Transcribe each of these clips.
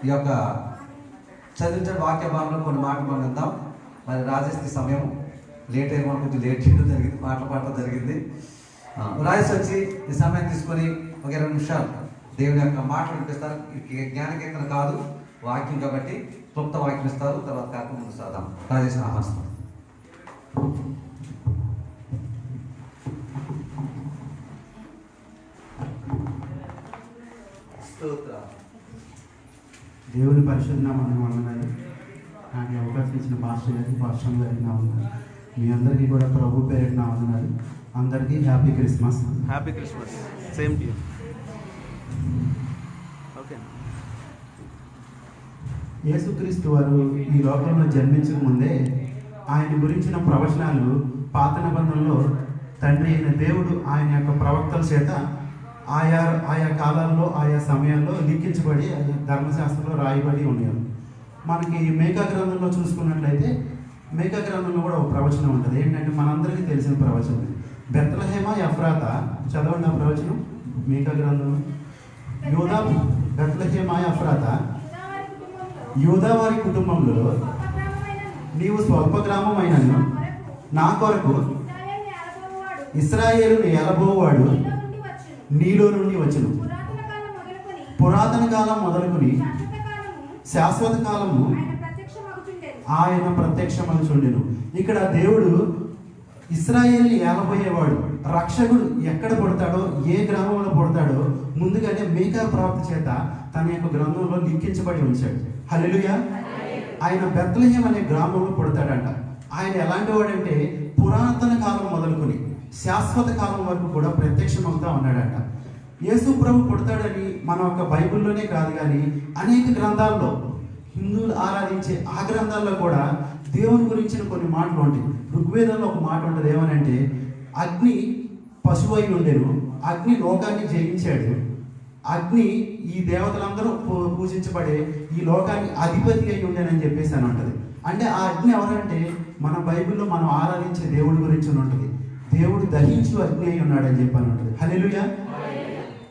ఈ యొక్క చదివించిన వాక్య భాగంలో కొన్ని మాటలు మనం విందాం. మరి రాజేష్కి సమయం లేట్ అయ్యి మనం కొంచెం లేట్ చేయడం జరిగింది, మాటలు పాడటం జరిగింది. రాజేష్ వచ్చి ఈ సమయం తీసుకొని ఒక 20 నిమిషాలు దేవుని యొక్క మాటలు వినిపిస్తారు. జ్ఞాన కీర్తన కాదు, వాక్యం కాబట్టి క్లుప్త వాక్యం ఇస్తారు. తర్వాత కార్యక్రమం ముందు సాధాం. రాజేష్ ఆహ్వానిస్తాం. దేవుని పరిశుద్ధ నామమున వందనాలు. నాకు అవకాశం ఇచ్చిన పాస్టర్ గారికి నా వందనాలు. మీ అందరికీ కూడా ప్రభు పేరు నా వందనాలు. అందరికీ happy Christmas. Happy Christmas. Same to you. Okay. యేసుక్రీస్తు వారు ఈ లోకంలో జన్మించక ముందే ఆయన గురించిన ప్రవచనాలు పాత నిబంధనలో తండ్రి అయిన దేవుడు ఆయన యొక్క ప్రవక్తల చేత ఆయా కాలాల్లో ఆయా సమయాల్లో లిఖించబడి ధర్మశాస్త్రంలో రాయబడి ఉన్నారు. మనకి మేకా గ్రంథంలో చూసుకున్నట్లయితే మేకా గ్రంథంలో కూడా ఒక ప్రవచనం ఉంటుంది. ఏంటంటే మనందరికీ తెలిసిన ప్రవచనం బెత్లెహేమ ఎఫ్రాతా. చదవండి ఆ ప్రవచనం. మేకా గ్రంథం. యూదా బెత్లెహేమ ఎఫ్రాతా, యూదా వారి కుటుంబంలో నీవు స్వల్ప గ్రామం అయినను నా కొరకు ఇశ్రాయేలును ఏలబోవాడు నీలో నుండి వచ్చును. పురాతన కాలం మొదలుకొని శాశ్వత కాలము ఆయన ప్రత్యక్షమగుచుండెను. ఇక్కడ దేవుడు ఇశ్రాయేలుని ఏలబోయేవాడు, రక్షకుడు ఎక్కడ పుడతాడో ఏ గ్రామంలో పుడతాడో ముందుగానే మేకా ప్రవక్త చేత తన యొక్క గ్రంథంలో లిఖించబడి ఉంచాడు. హల్లెలూయా. ఆయన బెత్లెహేం అనే గ్రామంలో పుడతాడంట. ఆయన ఎలాంటి వాడంటే పురాతన కాలం మొదలుకొని శాశ్వత కాలం వరకు కూడా ప్రత్యక్షమవుతా ఉన్నాడంట. యేసు ప్రభు పుడతాడని మన యొక్క బైబిల్లోనే కాదు కానీ అనేక గ్రంథాల్లో హిందువులు ఆరాధించే ఆ గ్రంథాల్లో కూడా దేవుని గురించిన కొన్ని మాటలు ఉంటాయి. ఋగ్వేదంలో ఒక మాట ఉంటుంది. ఏమనంటే అగ్ని పశువు అయి ఉండేను, అగ్ని లోకాన్ని జయించాడు, అగ్ని ఈ దేవతలందరూ పూజించబడే ఈ లోకానికి అధిపతి అయి ఉండేనని చెప్పేసి అని ఉంటుంది. అంటే ఆ అగ్ని ఎవరంటే మన బైబిల్లో మనం ఆరాధించే దేవుడి గురించి ఉంటుంది. దేవుడు దహించు అగ్ని అయి ఉన్నాడని చెప్పని ఉంటుంది. హల్లెలూయా.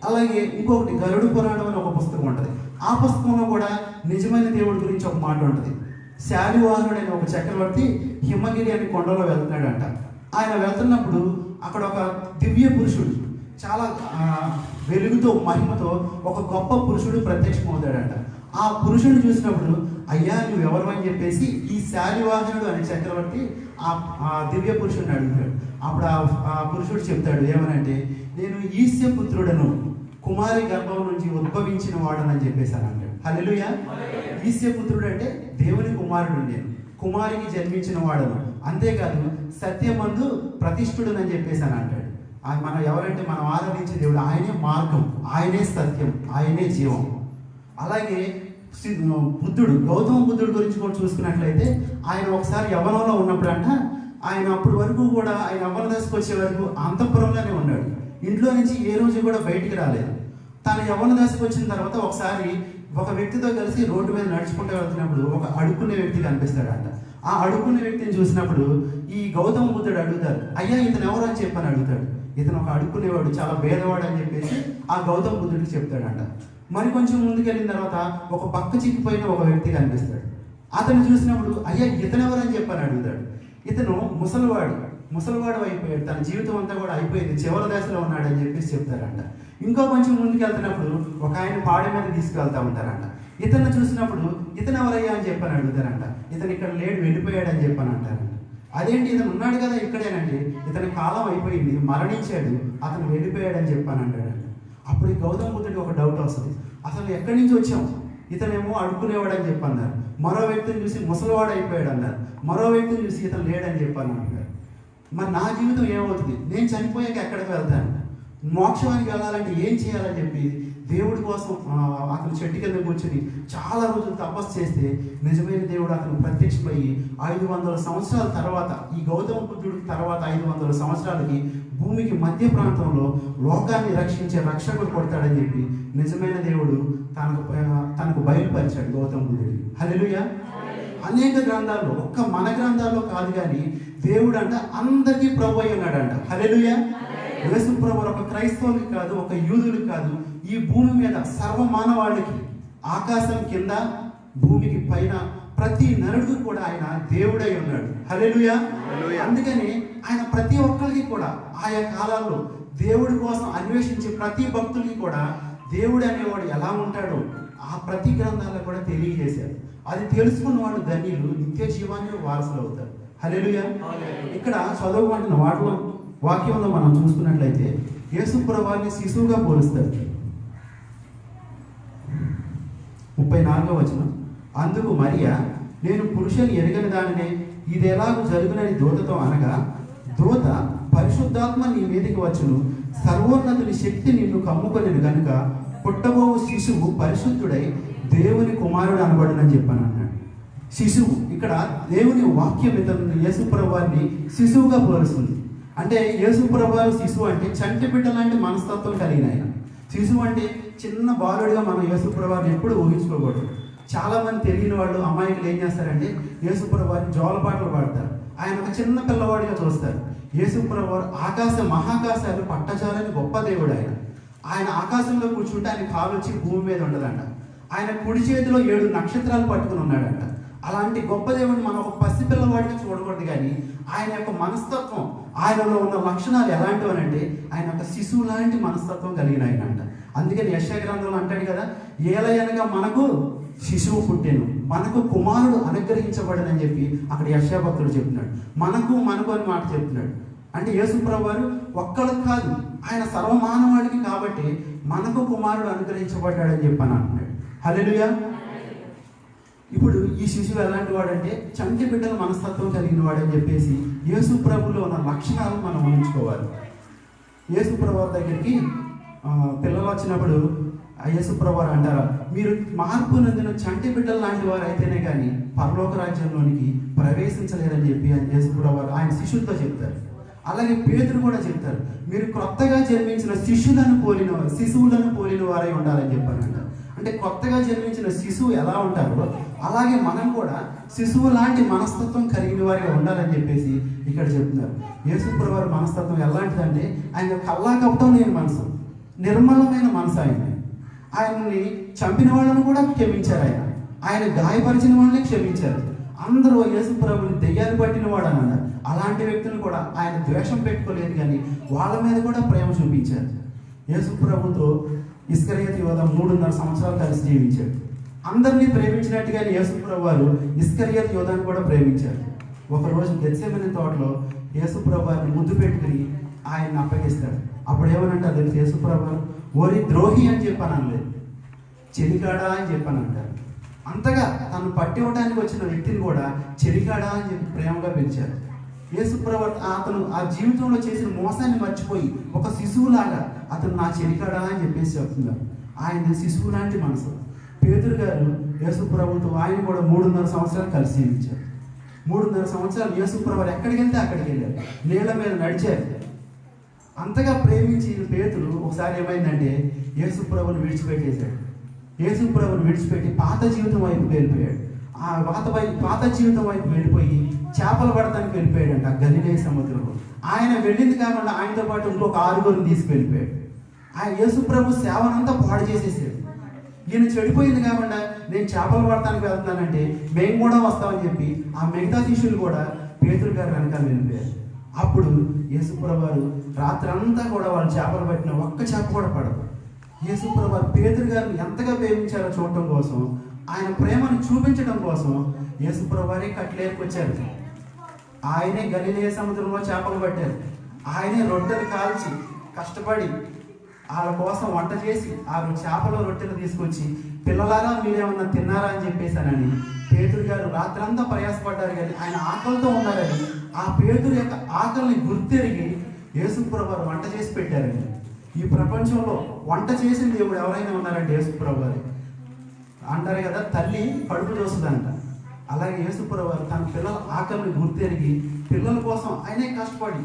అలాగే ఇంకొకటి గరుడు పురాణం అని ఒక పుస్తకం ఉంటుంది. ఆ పుస్తకంలో కూడా నిజమైన దేవుడి గురించి ఒక మాట ఉంటుంది. శాలివాహనుడు అనే ఒక చక్రవర్తి హిమగిరి అనే కొండలో వెళ్తున్నాడంట. ఆయన వెళ్తున్నప్పుడు అక్కడ ఒక దివ్య పురుషుడు చాలా వెలుగుతో మహిమతో ఒక గొప్ప పురుషుడు ప్రత్యక్షమవుతాడంట. ఆ పురుషుడు చూసినప్పుడు అయ్యా నువ్వు ఎవరు అని చెప్పేసి ఈ శాలివాహనుడు అనే చక్రవర్తి ఆ దివ్య పురుషుడిని అడుగుతాడు. అప్పుడు ఆ పురుషుడు చెప్తాడు ఏమనంటే నేను ఈస్యపుత్రుడను, కుమారి గర్భం నుంచి ఉద్భవించిన వాడనని చెప్పేశాను అంటాడు. హల్లెలూయా. ఈస్యపుత్రుడు అంటే దేవుని కుమారుడు, నేను కుమారికి జన్మించిన వాడను, అంతేకాదు సత్యమందు ప్రతిష్ఠుడనని చెప్పేశాను అంటాడు. మనం ఎవరంటే మనం ఆరాధించే దేవుడు ఆయనే మార్గం, ఆయనే సత్యం, ఆయనే జీవం. అలాగే బుద్ధుడు, గౌతమ బుద్ధుడు గురించి కూడా చూసుకున్నట్లయితే ఆయన ఒకసారి యవ్వనంలో ఉన్నప్పుడు అంట ఆయన అప్పటి వరకు కూడా ఆయన యవ్వన దశకు వచ్చే వరకు అంతఃపురంలోనే ఉన్నాడు. ఇంట్లో నుంచి ఏ రోజు కూడా బయటికి రాలేదు. తన యవ్వన దశకు వచ్చిన తర్వాత ఒకసారి ఒక వ్యక్తితో కలిసి రోడ్డు మీద నడుచుకుంటూ వెళ్తున్నప్పుడు ఒక అడుక్కునే వ్యక్తి కనిపిస్తాడంట. ఆ అడుక్కునే వ్యక్తిని చూసినప్పుడు ఈ గౌతమ బుద్ధుడు అడుగుతారు, అయ్యా ఇతను ఎవరు అని చెప్పని అడుగుతాడు. ఇతను ఒక అడుక్కునేవాడు, చాలా భేదవాడు అని చెప్పేసి ఆ గౌతమ బుద్ధుడికి చెప్తాడంట. మరి కొంచెం ముందుకెళ్ళిన తర్వాత ఒక పక్క చిక్కిపోయిన ఒక వ్యక్తి కనిపిస్తాడు. అతను చూసినప్పుడు అయ్యా ఇతను ఎవరని చెప్పని అడుగుతాడు. ఇతను ముసలివాడు అయిపోయాడు, తన జీవితం అంతా కూడా అయిపోయింది, చివరి దశలో ఉన్నాడు అని చెప్పేసి చెప్తారంట. ఇంకో కొంచెం ముందుకు వెళ్తున్నప్పుడు ఒక ఆయన పాడి మీద తీసుకువెళ్తా ఉంటారంట. ఇతను చూసినప్పుడు ఇతను ఎవరయ్యా అని చెప్పని అడుగుతారంట. ఇతను ఇక్కడ లేడు, వెళ్ళిపోయాడు అని చెప్పని అంటారంట. అదేంటి ఇతను ఉన్నాడు కదా ఇక్కడేనండి, ఇతని కాలం అయిపోయింది, మరణించాడు, అతను వెళ్ళిపోయాడు అని చెప్పని అంటాడంట. అప్పుడు ఈ గౌతమ బుద్ధుడికి ఒక డౌట్ వస్తుంది, అసలు ఎక్కడి నుంచి వచ్చాం? ఇతనేమో అడుక్కునేవాడు అని చెప్పి అన్నారు, మరో వ్యక్తిని చూసి ముసలివాడు అయిపోయాడు అన్నారు, మరో వ్యక్తిని చూసి ఇతను లేడని చెప్పాను అంటారు. మరి నా జీవితం ఏమవుతుంది? నేను చనిపోయాక ఎక్కడికి వెళ్తాను? మోక్షానికి వెళ్ళాలంటే ఏం చేయాలని చెప్పి దేవుడి కోసం అతను చెట్టు కింద కూర్చొని చాలా రోజులు తపస్సు చేస్తే నిజమైన దేవుడు అతను ప్రత్యక్షమయ్యి 500 సంవత్సరాల తర్వాత, ఈ గౌతమ బుద్ధుడికి తర్వాత 500 సంవత్సరాలకి భూమికి మధ్య ప్రాంతంలో లోకాన్ని రక్షించే రక్షకుడు కొడతాడని చెప్పి నిజమైన దేవుడు తనకు బయలుపరిచాడు గౌతమ బుద్ధుడికి. హల్లెలూయా. అనేక గ్రంథాల్లో, ఒక్క మన గ్రంథాల్లో కాదు కానీ దేవుడు అంట అందరికీ ప్రభు అయి ఉన్నాడంట. హల్లెలూయా. యేసు ప్రభు ఒక క్రైస్తవులకి కాదు, ఒక యూదులకు కాదు, ఈ భూమి మీద సర్వ మానవాళికి ఆకాశం కింద భూమికి పైన ప్రతి నరుడు కూడా ఆయన దేవుడై ఉన్నాడు. హల్లెలూయా. అందుకని ఆయన ప్రతి ఒక్కరికి కూడా ఆయా కాలాల్లో దేవుడి కోసం అన్వేషించే ప్రతి భక్తుడికి కూడా దేవుడు అనేవాడు ఎలా ఉంటాడో ఆ ప్రతి గ్రంథాల్లో కూడా తెలియజేశారు. అది తెలుసుకున్న వాళ్ళు ధన్యులు, నిత్య జీవాన్ని వారసులు అవుతారు. హల్లెలూయా. ఇక్కడ చదవబడిన వాక్యంలో మనం చూసుకున్నట్లయితే యేసు ప్రభువుని శిశువుగా పోలుస్తారు. 34వ వచనం, అందుకు మరియా, నేను పురుషుని ఎరగని దానినే ఇది ఎలాగూ జరుగునని దూతతో అనగా, దూత, పరిశుద్ధాత్మ నీ మీదకి వచ్చును, సర్వోన్నతుని శక్తి నిన్ను కమ్ముకొనిను గనుక పుట్టబోవు శిశువు పరిశుద్ధుడై దేవుని కుమారుడు అనబడునని చెప్పాను అన్నాడు. శిశువు ఇక్కడ దేవుని వాక్యం ఇతను యేసుప్రభువారిని శిశువుగా పోలుస్తుంది. అంటే యేసుప్రభువారు శిశువు అంటే చంటి బిడ్డ లాంటి మనస్తత్వం కలిగిన ఆయన. శిశువు అంటే చిన్న బాలుడిగా మనం యేసుప్రభువారిని ఎప్పుడు ఊహించుకోకూడదు. చాలా మంది తెలియని వాళ్ళు అమ్మాయిలు ఏం చేస్తారంటే యేసుప్రభువారిని జోలపాటలు పాడతారు. ఆయన ఒక చిన్న పిల్లవాడిగా చూస్తారు. యేసుప్రభువారు ఆకాశ మహాకాశాలు పట్టజాలని గొప్ప దేవుడు ఆయన. ఆయన ఆకాశంలో కూర్చుంటే ఆయన కాలు వచ్చి భూమి మీద ఉండదంట. ఆయన కుడి చేతిలో 7 నక్షత్రాలు పట్టుకుని ఉన్నాడంట. అలాంటి గొప్ప దేవుడిని మనం ఒక పసిపిల్లవాడిగా చూడకూడదు. కానీ ఆయన యొక్క మనస్తత్వం, ఆయనలో ఉన్న లక్షణాలు ఎలాంటివి అంటే ఆయన ఒక శిశువు లాంటి మనస్తత్వం కలిగిన ఆయన అంట. అందుకని యెషయా గ్రంథంలో అంటాడు కదా, ఏలయనగా మనకు శిశువు పుట్టెను, మనకు కుమారుడు అనుగ్రహించబడనని చెప్పి అక్కడ యెషయా భక్తుడు చెప్తున్నాడు. మనకు అని మాట చెప్తున్నాడు. అంటే యేసుప్రభువు వారు ఒక్కళ్ళకి కాదు, ఆయన సర్వమానవాడికి కాబట్టి మనకు కుమారుడు అనుగ్రహించబడ్డాడని చెప్పని అంటున్నాడు. హల్లెలూయా. ఇప్పుడు ఈ శిశువు ఎలాంటి వాడంటే చంటి బిడ్డల మనస్తత్వం కలిగిన వాడని చెప్పేసి యేసుప్రభులో ఉన్న లక్షణాలు మనం ఊహించుకోవాలి. యేసుప్రభు దగ్గరికి పిల్లలు వచ్చినప్పుడు యేసుప్రభు అంటారా, మీరు మార్పు నందిన చంటి బిడ్డలు లాంటి వారు అయితేనే కానీ పరలోక రాజ్యంలోనికి ప్రవేశించలేరని చెప్పి యేసుప్రభు ఆయన శిష్యులతో చెప్తారు. అలాగే పేతురు కూడా చెప్తారు, మీరు కొత్తగా జన్మించిన శిశువులను పోలిన వారై ఉండాలని చెప్పారంట. అంటే కొత్తగా జన్మించిన శిశువు ఎలా ఉంటారో అలాగే మనం కూడా శిశువు లాంటి మనస్తత్వం కలిగిన వారిగా ఉండాలని చెప్పేసి ఇక్కడ చెప్తున్నారు. యేసుప్రభు వారి మనస్తత్వం ఎలాంటిదంటే ఆయన కల్లా కపటం లేని మనసు, నిర్మలమైన మనసు. ఆయన్ని చంపిన వాళ్ళను కూడా క్షమించారు. ఆయన గాయపరిచిన వాళ్ళని క్షమించారు. అందరూ యేసుప్రభుని దెయ్యాలు పట్టిన వాడు అని అన్నారు. అలాంటి వ్యక్తులు కూడా ఆయన ద్వేషం పెట్టుకోలేదు, కానీ వాళ్ళ మీద కూడా ప్రేమ చూపించారు. యేసుప్రభుతో ఇస్కరియోతు యోధ 3.5 సంవత్సరాలు కలిసి జీవించాడు. అందరినీ ప్రేమించినట్టుగానే యేసుప్రభు వారు ఇస్కరియోతు యోధాన్ని కూడా ప్రేమించారు. ఒకరోజు గెత్సేమనే తోటలో యేసుప్రభు వారిని ముద్దు పెట్టుకుని ఆయన్ని అప్పగిస్తాడు. అప్పుడు ఏమనంటారు తెలుసు, యేసుప్రభు వారు ఓరి ద్రోహి అని చెప్పాను అనలేదు, చెలికాడా అని చెప్పాను అంటారు. అంతగా తను పట్టి ఇవ్వడానికి వచ్చిన వ్యక్తిని కూడా చెలికాడా అని చెప్పి ప్రేమగా పిలిచారు. యేసుప్రభు అతను ఆ జీవితంలో చేసిన మోసాన్ని మర్చిపోయి ఒక శిశువులాగా అతను నా చెలికాడా అని చెప్పేసి చెప్తున్నారు. ఆయన శిశువు లాంటి మనసు. పేతురు గారు యేసుప్రభుతో ఆయన కూడా 3.5 సంవత్సరాలు కలిసి జీవించారు. 3.5 సంవత్సరాలు యేసుప్రభు ఎక్కడికి వెళ్తే అక్కడికి వెళ్ళారు, నీళ్ళ మీద నడిచారు. అంతగా ప్రేమించి పేతురు ఒకసారి ఏమైందంటే యేసుప్రభుని విడిచిపెట్టేశాడు. యేసుప్రభుని విడిచిపెట్టి పాత జీవితం వైపు వెళ్ళిపోయాడు. ఆ పాత జీవితం వైపు వెళ్ళిపోయి చేపలు పడటానికి వెళ్ళిపోయాడంట గలిలయ సముద్రంలో. ఆయన వెళ్ళింది కాకుండా ఆయనతో పాటు ఇంకొక 6 తీసుకెళ్ళిపోయాడు. ఆయన యేసుప్రభు సేవనంతా పాడు చేసేసాడు. ఈయన చెడిపోయింది కాకుండా నేను చేపలు పడటానికి వెళ్తున్నానంటే మేము కూడా వస్తామని చెప్పి ఆ మిగతా శిష్యులు కూడా పేతురు గారు వెనకాల వెళ్ళిపోయారు. అప్పుడు యేసుప్రభు వారు రాత్రి అంతా కూడా వాళ్ళు చేపలు పట్టిన ఒక్క చేప కూడా పడదు. యేసుప్రభు వారు పేతురు గారిని ఎంతగా ప్రేమించారో చూడటం కోసం, ఆయన ప్రేమను చూపించడం కోసం యేసుప్రభు వారే కట్లేరుకొచ్చారు. ఆయనే గలిలయ సముద్రంలో చేపలు పట్టారు. ఆయనే రొట్టెలు కాల్చి కష్టపడి వాళ్ళ కోసం వంట చేసి 6 చేపల రొట్టెలు తీసుకొచ్చి పిల్లలారా మీరేమన్నా తిన్నారా అని చెప్పేశానని పేతురు గారు రాత్రంతా ప్రయాసపడ్డారు. కానీ ఆయన ఆకలితో ఉన్నారని ఆ పేతురు యొక్క ఆకలిని గుర్తెరిగి యేసుప్రభు వారు వంట చేసి పెట్టారండి. ఈ ప్రపంచంలో వంట చేసిన దేవుడు ఎవరైనా ఉన్నారంటే యేసుప్రభు వారు. అంటారు కదా, తల్లి కడుపు దోస్తుందంట. అలాగే యేసుప్రభు వారు తన పిల్లల ఆకలిని గుర్తెరిగి పిల్లల కోసం ఆయనే కష్టపడి,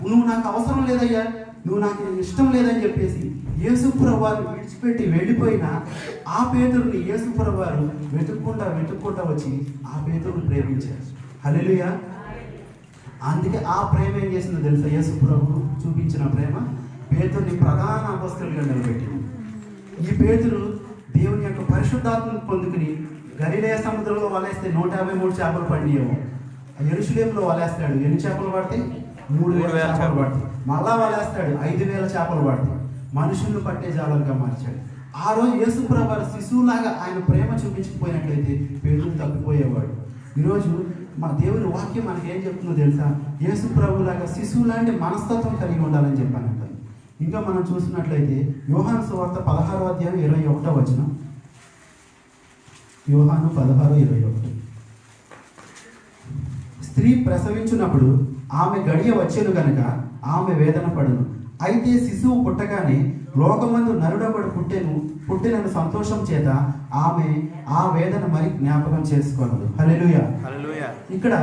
నువ్వు నాకు అవసరం లేదయ్యా, నువ్వు నాకు ఇష్టం లేదని చెప్పేసి యేసుప్రభు వారు విడిచిపెట్టి వెళ్ళిపోయిన ఆ పేతురుని యేసుప్రభు వారు వెతుక్కుంటా వచ్చి ఆ పేతురుని ప్రేమించారు. హల్లెలూయా. అందుకే ఆ ప్రేమ ఏం చేసిందో తెలుసా, యేసుప్రభు చూపించిన ప్రేమ పేతురుని ప్రధాన అపొస్తలుగా నిలబెట్టింది. ఈ పేతురు దేవుని యొక్క పరిశుద్ధాత్మను పొందుకుని గలిలయ సముద్రంలో వలేస్తే 153 చేపలు పడినాయేమో. యెరూషలేములో వలేస్తాడు, ఎన్ని చేపలు పడతాయి? 3000 చేపలు పడతాయి. మళ్ళా వలేస్తాడు, 5000 చేపలు పడతాయి. మనుషులను పట్టే జాలరుగా మార్చాడు. ఆ రోజు యేసుప్రభు వారు శిశువులాగా ఆయన ప్రేమ చూపించకపోయినట్లయితే పేతురు తప్పిపోయేవాడు. ఈరోజు మా దేవుని వాక్యం మనకి ఏం చెప్తుందో తెలుసా? యేసుప్రభులాగా శిశువు లాంటి మనస్తత్వం కలిగి ఉండాలని చెప్పానంట. ఇంకా మనం చూసినట్లయితే యోహాను సువార్త 16వ అధ్యాయం 21వ వచనం. యోహాను 16:21. స్త్రీ ప్రసవించున్నప్పుడు ఆమె గడియ వచ్చెను గనుక ఆమె వేదన పడును. అయితే శిశువు పుట్టగానే లోకమందు నరుడొకడు పుట్టినను సంతోషం చేత ఆమె ఆ వేదన మరి జ్ఞాపకం చేసుకోనదు. హల్లెలూయా. ఇక్కడ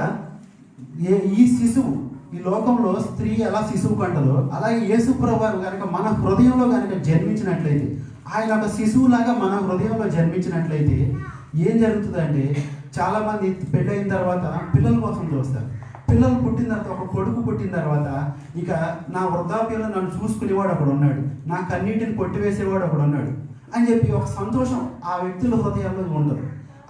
ఈ శిశువు, ఈ లోకంలో స్త్రీ ఎలా శిశువు కంటదో అలాగే యేసుప్రభు వారు కనుక మన హృదయంలో కనుక జన్మించినట్లయితే, ఆయన ఒక శిశువులాగా మన హృదయంలో జన్మించినట్లయితే ఏం జరుగుతుందంటే, చాలామంది పెళ్ళైన తర్వాత పిల్లల కోసం చూస్తారు. పిల్లలు పుట్టిన తర్వాత, ఒక కొడుకు పుట్టిన తర్వాత ఇక నా వృద్ధాప్యంలో నన్ను చూసుకునేవాడు ఒకడు ఉన్నాడు, నా కన్నీటిని కొట్టివేసేవాడు ఒకడు ఉన్నాడు అని చెప్పి ఒక సంతోషం ఆ వ్యక్తుల హృదయాల్లో ఉండదు.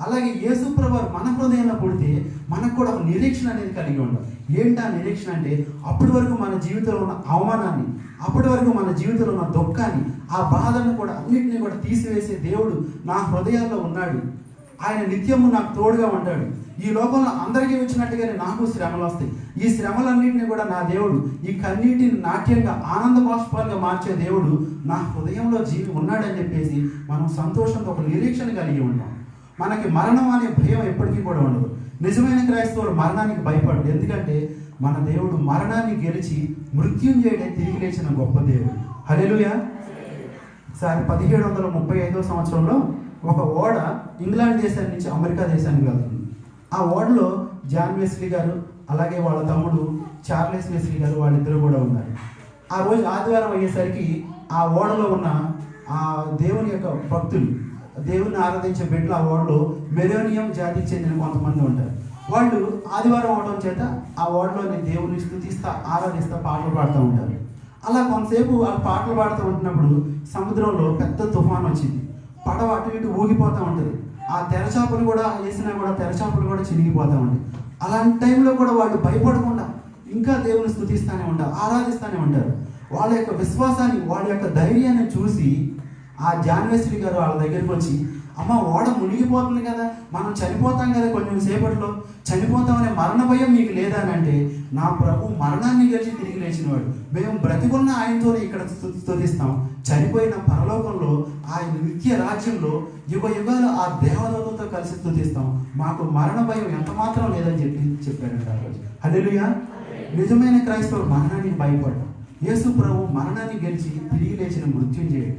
అలాగే యేసుప్రభు మన హృదయంలో పుడితే మనకు కూడా ఒక నిరీక్షణ అనేది కలిగి ఉండాలి. ఏంటి ఆ నిరీక్షణ అంటే, అప్పటి వరకు మన జీవితంలో ఉన్న అవమానాన్ని, అప్పటి వరకు మన జీవితంలో ఉన్న దుఃఖాన్ని, ఆ బాధను కూడా అన్నింటినీ కూడా తీసివేసే దేవుడు నా హృదయాల్లో ఉన్నాడు. ఆయన నిత్యము నాకు తోడుగా ఉంటాడు. ఈ లోకంలో అందరికీ వచ్చినట్టుగానే నాకు శ్రమలు వస్తాయి. ఈ శ్రమలన్నింటినీ కూడా నా దేవుడు, ఈ కన్నీటిని నాట్యంగా ఆనంద బాష్పాలుగా మార్చే దేవుడు నా హృదయంలో ఉన్నాడని చెప్పేసి మనం సంతోషంతో ఒక నిరీక్షణ కలిగి ఉంటాం. మనకి మరణం అనే భయం ఎప్పటికీ కూడా ఉండదు. నిజమైన క్రైస్తవుడు మరణానికి భయపడడు. ఎందుకంటే మన దేవుడు మరణాన్ని గెలిచి మృత్యుంజయుడై తిరిగి లేచిన గొప్ప దేవుడు. హల్లెలూయా. ఒకసారి 1735వ సంవత్సరంలో ఒక ఓడ ఇంగ్లాండ్ దేశాన్ని నుంచి అమెరికా దేశానికి వెళ్తుంది. ఆ ఓడలో జాన్ వెస్లీ గారు అలాగే వాళ్ళ తమ్ముడు చార్లెస్ వెస్లీ గారు వాళ్ళిద్దరూ కూడా ఉన్నారు. ఆ రోజు ఆదివారం అయ్యేసరికి ఆ ఓడలో ఉన్న ఆ దేవుని యొక్క భక్తులు, దేవుని ఆరాధించే బిడ్డలు ఆ ఓడలో మెరోనియం జాతికి చెందిన కొంతమంది ఉంటారు. వాళ్ళు ఆదివారం అవడం చేత ఆ ఓడలోని దేవుని స్తుతిస్తా ఆరాధిస్తా పాటలు పాడుతూ ఉంటారు. అలా కొంతసేపు వాళ్ళు పాటలు పాడుతూ ఉంటున్నప్పుడు సముద్రంలో పెద్ద తుఫాన్ వచ్చింది. పడవ అటు ఇటు ఊగిపోతూ ఉంటుంది. ఆ తెరచాపలు కూడా వేసినా కూడా తెరచాపలు కూడా చినిగిపోతూ ఉంటాయి. అలాంటి టైంలో కూడా వాళ్ళు భయపడకుండా ఇంకా దేవుని స్తుతిస్తూనే ఉంటారు, ఆరాధిస్తూనే ఉంటారు. వాళ్ళ యొక్క విశ్వాసాన్ని, వాళ్ళ యొక్క ధైర్యాన్ని చూసి ఆ జాన్ వెస్లీ గారు వాళ్ళ దగ్గరికి వచ్చి, అమ్మ ఓడ మునిగిపోతుంది కదా, మనం చనిపోతాం కదా, కొంచెం సేపట్లో చనిపోతామనే మరణ భయం మీకు లేదా అని అంటే, నా ప్రభు మరణాన్ని గెలిచి తిరిగి లేచినవాడు, మేము బ్రతికున్న ఆయనతోనే ఇక్కడ స్తుతిస్తాం, చనిపోయిన పరలోకంలో ఆయన నిత్య రాజ్యంలో యుగ యుగాలు ఆ దేవదూతలతో కలిసి స్తుతిస్తాం, మాకు మరణ భయం ఎంత మాత్రం లేదని చెప్పారంట ఆ రోజు. హల్లెలూయా. నిజమైన క్రైస్తవుడు మరణానికి భయపడ్డాడు. యేసు ప్రభు మరణాన్ని గెలిచి తిరిగి లేచిన మృత్యుంజయుడు.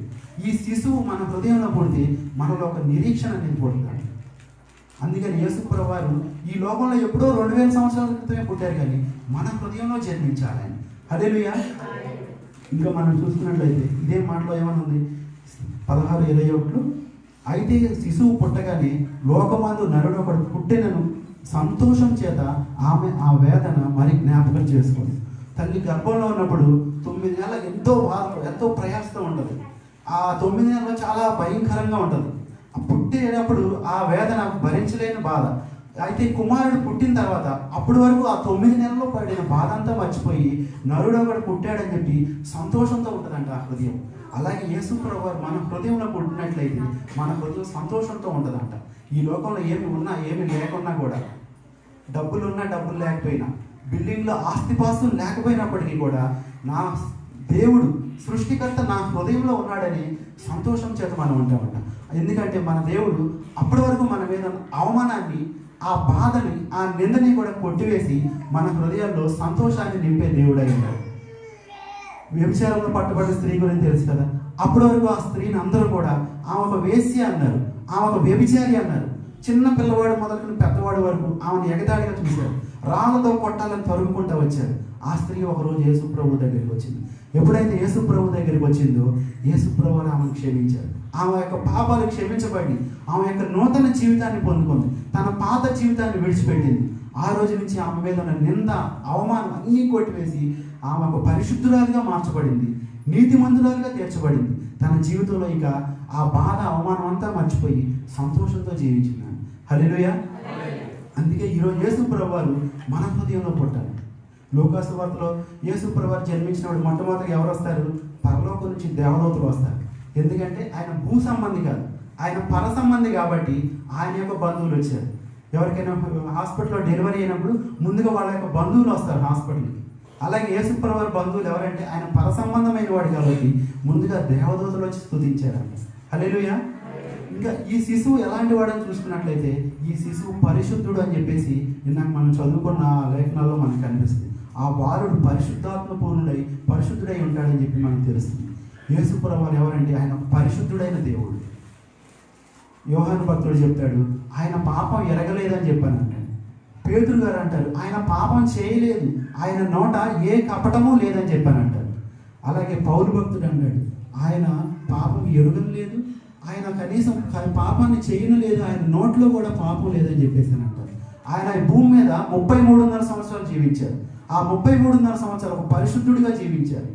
ఈ శిశువు మన హృదయంలో పుడితే మనలో ఒక నిరీక్షణ అనేది పుడతాడు. అందుకని యేసు ప్రభు వారు ఈ లోకంలో ఎప్పుడో 2000 సంవత్సరాల క్రితమే పుట్టారు, కానీ మన హృదయంలో జన్మించాలని. హల్లెలూయా. ఇంకా మనం చూసుకున్నట్లయితే ఇదే మాటలో ఏమనుంది? 16:21 అయితే శిశువు పుట్టగానే లోకమందు నరుడు ఒకడు పుట్టినను సంతోషం చేత ఆమె ఆ వేదన మరి జ్ఞాపకం చేసుకుంది. తల్లి గర్భంలో ఉన్నప్పుడు 9 నెలలు ఎంతో బాధ, ఎంతో ప్రయాసంతో ఉంటుంది. ఆ 9 నెలలు చాలా భయంకరంగా ఉంటుంది. పుట్టేటప్పుడు ఆ వేదన భరించలేని బాధ. అయితే కుమారుడు పుట్టిన తర్వాత అప్పటి వరకు ఆ 9 నెలల్లో పడిన బాధ అంతా మర్చిపోయి నరుడు ఒకడు పుట్టాడని చెప్పి సంతోషంతో ఉంటుందంట ఆ హృదయం. అలాగే యేసు ప్రభువు మన హృదయంలో పుట్టినట్లయితే మన హృదయం సంతోషంతో ఉంటుందంట. ఈ లోకంలో ఏమి ఉన్నా ఏమి లేకున్నా కూడా, డబ్బులున్నా డబ్బులు లేకపోయినా, బిల్డింగ్లో ఆస్తిపాస్తులు లేకపోయినప్పటికీ కూడా నా దేవుడు సృష్టికర్త నా హృదయంలో ఉన్నాడని సంతోషం చేత మనం ఉంటామంట. ఎందుకంటే మన దేవుడు అప్పటి వరకు మన మీద అవమానాన్ని, ఆ బాధని, ఆ నిందని కూడా కొట్టివేసి మన హృదయాల్లో సంతోషాన్ని నింపే దేవుడై ఉన్నాడు. వ్యభిచారంలో పట్టుబడిన స్త్రీ గురించి తెలుసు కదా. అప్పటి వరకు ఆ స్త్రీని అందరూ కూడా ఆమె ఒక వేశ్య అన్నారు, ఆమె ఒక వ్యభిచారి అన్నారు. చిన్న పిల్లవాడు మొదలుకొని పెద్దవాడు వరకు ఆమెను ఎగతాళిగా చూశారు, రాళ్ళతో కొట్టాలని తరుముకుంటూ వచ్చారు. ఆ స్త్రీ ఒకరోజు యేసు ప్రభు దగ్గరికి వచ్చింది. ఎప్పుడైతే యేసు ప్రభు దగ్గరికి వచ్చిందో యేసు ప్రభు ఆమెను క్షమించారు. ఆమె యొక్క పాపాలు క్షమించబడి ఆమె యొక్క నూతన జీవితాన్ని పొందుకుంది, తన పాత జీవితాన్ని విడిచిపెట్టింది. ఆ రోజు నుంచి ఆమె మీద ఉన్న నింద, అవమానం అన్నీ కొట్టివేసి ఆమె ఒక పరిశుద్ధురాలుగా మార్చబడింది. నీతిమంతురాలుగా తీర్చబడింది. తన జీవితంలో ఇక ఆ బాధ అవమానం అంతా మర్చిపోయి సంతోషంతో జీవించింది. హల్లెలూయా. అందుకే ఈరోజు యేసు ప్రభువారు మన హృదయంలో పుట్టాలి. లూకాసు వార్తలో యేసు ప్రభువారు జన్మించినప్పుడు మొట్టమొదటిగా ఎవరు వస్తారు? పరలోకం నుంచి దేవదూతలు వస్తారు. ఎందుకంటే ఆయన భూ సంబంధి కాదు, ఆయన పర సంబంధి కాబట్టి ఆయన యొక్క బంధువులు వచ్చారు. ఎవరికైనా హాస్పిటల్లో డెలివరీ అయినప్పుడు ముందుగా వాళ్ళ యొక్క బంధువులు వస్తారు హాస్పిటల్కి. అలాగే యేసు ప్రభువారి బంధువులు ఎవరంటే ఆయన పర సంబంధమైన వాడు కాబట్టి ముందుగా దేవదూతలు వచ్చి స్తుతించారంట. హల్లెలూయా. ఇంకా ఈ శిశువు ఎలాంటి వాడని చూసుకున్నట్లయితే ఈ శిశువు పరిశుద్ధుడు అని చెప్పేసి ఇందాక మనం చదువుకున్న లేఖనాల్లో మనకు కనిపిస్తుంది. ఆ బాలుడు పరిశుద్ధాత్మ పూర్ణుడై పరిశుద్ధుడై ఉంటాడని చెప్పి మనకు తెలుస్తుంది. యేసు ప్రభువారు ఎవరంటే ఆయన పరిశుద్ధుడైన దేవుడు. యోహాను భక్తుడు చెప్తాడు, ఆయన పాపం ఎరగలేదని చెప్పానంటాడు. పేతురు గారు అంటారు, ఆయన పాపం చేయలేదు, ఆయన నోట ఏ కపటము లేదని చెప్పానంటారు. అలాగే పౌలు భక్తుడు అంటాడు, ఆయన పాపం ఎరుగలేదు, ఆయన కనీసం పాపాన్ని చేయను లేదు, ఆయన నోట్లో కూడా పాపం లేదని చెప్పేసి అంటారు. ఆయన ఈ భూమి మీద 33.5 సంవత్సరాలు జీవించారు. ఆ 33.5 సంవత్సరాలు ఒక పరిశుద్ధుడిగా జీవించారు.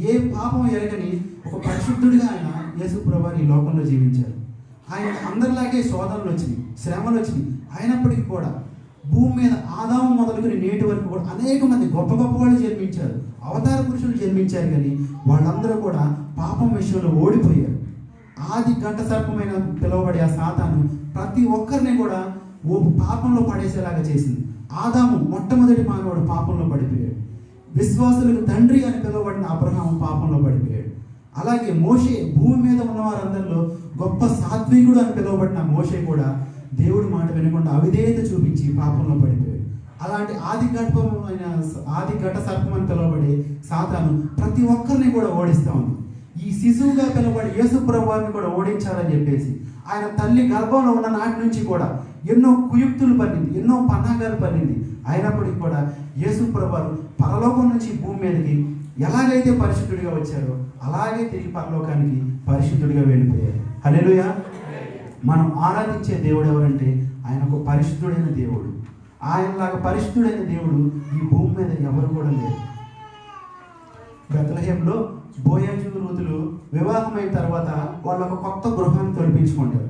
ఏ పాపం ఎరగని ఒక పరిశుద్ధుడిగా ఆయన యేసు ప్రభువారు ఈ లోకంలో జీవించారు. ఆయన అందరిలాగే శోధనలు వచ్చినాయి, శ్రమలు వచ్చినాయి. అయినప్పటికీ కూడా భూమి మీద ఆదాము మొదలుకొని నేటి వరకు కూడా అనేక మంది గొప్ప గొప్ప వాళ్ళు జన్మించారు, అవతార పురుషులు జన్మించారు. కానీ వాళ్ళందరూ కూడా పాపం విషయంలో ఓడిపోయారు. ఆది ఘట సర్పమైన పిలువబడే ఆ సాతాను ప్రతి ఒక్కరిని కూడా పాపంలో పడేసేలాగా చేసింది. ఆదాము మొట్టమొదటి మానవుడు పాపంలో పడిపోయాడు. విశ్వాసులకు తండ్రి అని పిలువబడిన అబ్రహాము పాపంలో పడిపోయాడు. అలాగే మోషే భూమి మీద ఉన్న వారందరిలో గొప్ప సాత్వికుడు అని పిలువబడిన మోషే కూడా దేవుడి మాట వినకుండా అవిధేయత చూపించి పాపంలో పడిపోయాడు. అలాంటి ఆది ఘట సర్పం అని పిలువబడే సాతాను ప్రతి ఒక్కరిని కూడా ఓడిస్తూ ఉంది. ఈ శిశువుగా పిలువబడి యేసు ప్రభువారిని కూడా ఓడించాలని చెప్పేసి ఆయన తల్లి గర్భంలో ఉన్న నాటి నుంచి కూడా ఎన్నో కుయుక్తులు పన్నింది, ఎన్నో పన్నాగాలు పన్నింది. అయినప్పటికీ కూడా యేసు ప్రభువారు పరలోకం నుంచి భూమి మీదకి ఎలాగైతే పరిశుద్ధుడిగా వచ్చారో అలాగే తిరిగి పరలోకానికి పరిశుద్ధుడిగా వెళ్ళిపోయారు. హల్లెలూయా. మనం ఆరాధించే దేవుడు ఎవరంటే ఆయన ఒక పరిశుద్ధుడైన దేవుడు. ఆయనలాగా పరిశుద్ధుడైన దేవుడు ఈ భూమి మీద ఎవరు కూడా లేరు. బెత్లెహేంలో బోయజు రూతులు వివాహమైన తర్వాత వాళ్ళు ఒక కొత్త గృహాన్ని తొలిపించుకుంటారు.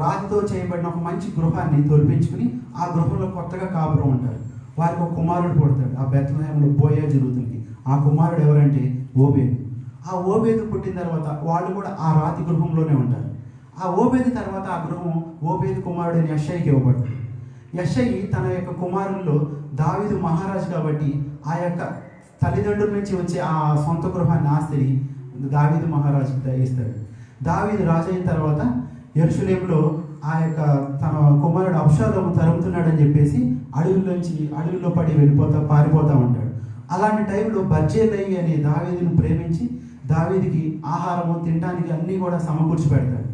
రాతితో చేయబడిన ఒక మంచి గృహాన్ని తొలిపించుకుని ఆ గృహంలో కొత్తగా కాపురం ఉంటారు. వారికి ఒక కుమారుడు పుడతాడు ఆ బెత్లెహేంలో బోయజు రూతులకి. ఆ కుమారుడు ఎవరంటే ఓబేదు. ఆ ఓబేదు పుట్టిన తర్వాత వాళ్ళు కూడా ఆ రాతి గృహంలోనే ఉంటారు. ఆ ఓబేదు తర్వాత ఆ గృహం ఓబేదు కుమారుడైన యెషయికి ఇవ్వబడుతుంది. యెషయి తన యొక్క కుమారుల్లో దావీదు మహారాజు కాబట్టి ఆ యొక్క తల్లిదండ్రుల నుంచి వచ్చే ఆ సొంత గృహాన్ని ఆస్తిని దావీదు మహారాజు ఇస్తాడు. దావీదు రాజు అయిన తర్వాత యెరూషలేములో ఆ యొక్క తన కుమారుడు అబ్షాలోము తరుముతున్నాడని చెప్పేసి అడవుల్లో పడి పారిపోతా ఉంటాడు. అలాంటి టైంలో బర్జిల్లయి అనే దావీదును ప్రేమించి దావీదుకి ఆహారము తినడానికి అన్నీ కూడా సమకూర్చి పెడతాడు.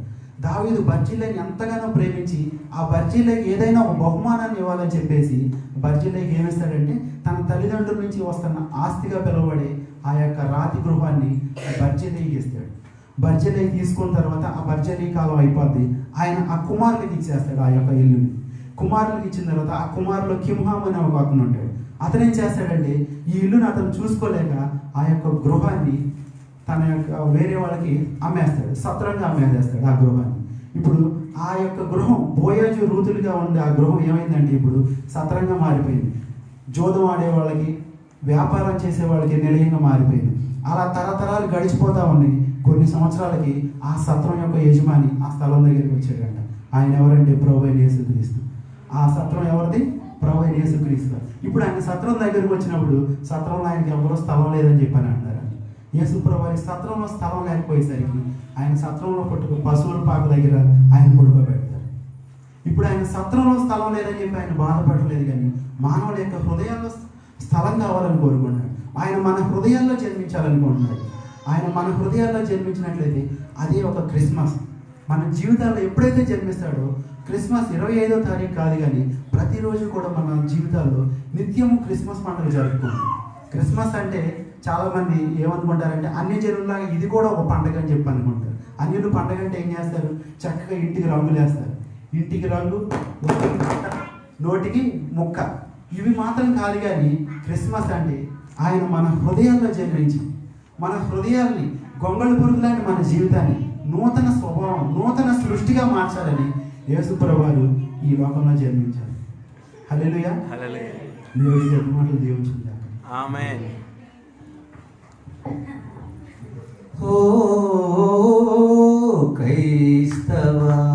దావీదు బర్జిల్లయిని ఎంతగానో ప్రేమించి ఆ బర్జిల్లయికి ఏదైనా ఒక బహుమానాన్ని ఇవ్వాలని చెప్పేసి బర్జిల్లయికి ఏమిస్తాడంటే తన తల్లిదండ్రుల నుంచి వస్తున్న ఆస్తిగా పిలువబడే ఆ యొక్క రాతి గృహాన్ని బర్జిల్లయికి ఇస్తాడు. బర్జిల్లయి తీసుకున్న తర్వాత ఆ బర్జిల్లయి కాలం అయిపోద్ది. ఆయన ఆ కుమారులకి ఇచ్చేస్తాడు ఆ యొక్క ఇల్లుని. కుమారులకి ఇచ్చిన తర్వాత ఆ కుమారులో కింహాం అనే ఒక అతను ఉంటాడు. అతను ఏం చేస్తాడంటే ఈ ఇల్లుని అతను చూసుకోలేక ఆ యొక్క గృహాన్ని తన యొక్క వేరే వాళ్ళకి అమ్మేస్తాడు, సత్రంగా అమ్మేసేస్తాడు ఆ గృహాన్ని. ఇప్పుడు ఆ యొక్క గృహం బోయజు రూతులుగా ఉండే ఆ గృహం ఏమైందంటే ఇప్పుడు సత్రంగా మారిపోయింది. జోదం ఆడే వాళ్ళకి, వ్యాపారం చేసే వాళ్ళకి నిలయంగా మారిపోయింది. అలా తరతరాలు గడిచిపోతా ఉన్నాయి. కొన్ని సంవత్సరాలకి ఆ సత్రం యొక్క యజమాని ఆ స్థలం దగ్గరికి వచ్చాడంట. ఆయన ఎవరంటే ప్రభువైన యేసుక్రీస్తు. ఆ సత్రం ఎవరిది? ప్రభువైన యేసుక్రీస్తు. ఇప్పుడు ఆయన సత్రం దగ్గరికి వచ్చినప్పుడు సత్రంలో ఆయనకి ఎవరో స్థలం లేదని చెప్పని అంటారు. యేసు ప్రభువారి సత్రంలో స్థలం లేకపోయేసరికి ఆయన సత్రంలో పశువుల పాక దగ్గర ఆయన పడుకోబెడతారు. ఇప్పుడు ఆయన సత్రంలో స్థలం లేదని చెప్పి ఆయన బాధపడలేదు, కానీ మానవుల యొక్క హృదయాల్లో స్థలం కావాలని కోరుకున్నాడు. ఆయన మన హృదయాల్లో జన్మించాలనుకుంటున్నాడు. ఆయన మన హృదయాల్లో జన్మించినట్లయితే అదే ఒక క్రిస్మస్. మన జీవితాల్లో ఎప్పుడైతే జన్మిస్తాడో క్రిస్మస్ 25వ తారీఖు కాదు, కానీ ప్రతిరోజు కూడా మన జీవితాల్లో నిత్యము క్రిస్మస్ పండుగ జరుపుకుంటాం. క్రిస్మస్ అంటే చాలామంది ఏమనుకుంటారంటే అన్ని జనుల్లాగా ఇది కూడా ఒక పండుగ అని చెప్పి అనుకుంటారు. అన్యులు పండుగ అంటే ఏం చేస్తారు? చక్కగా ఇంటికి రంగులు వేస్తారు. ఇంటికి రంగు, నోటికి ముక్క, ఇవి మాత్రం కాదు. కానీ క్రిస్మస్ అంటే ఆయన మన హృదయాల్లో జన్మించి మన హృదయాల్ని, గొంగళి పురుగు లాంటి మన జీవితాన్ని నూతన స్వభావం, నూతన సృష్టిగా మార్చాలని యేసుప్రభువారు ఈ లోకంలో జన్మించారు. హల్లెలూయా. హల్లెలూయా. దేవుడి చెప్పిన మాటలు దీవించుకుందాం. ఆమేన్. ఓ క్రైస్తవా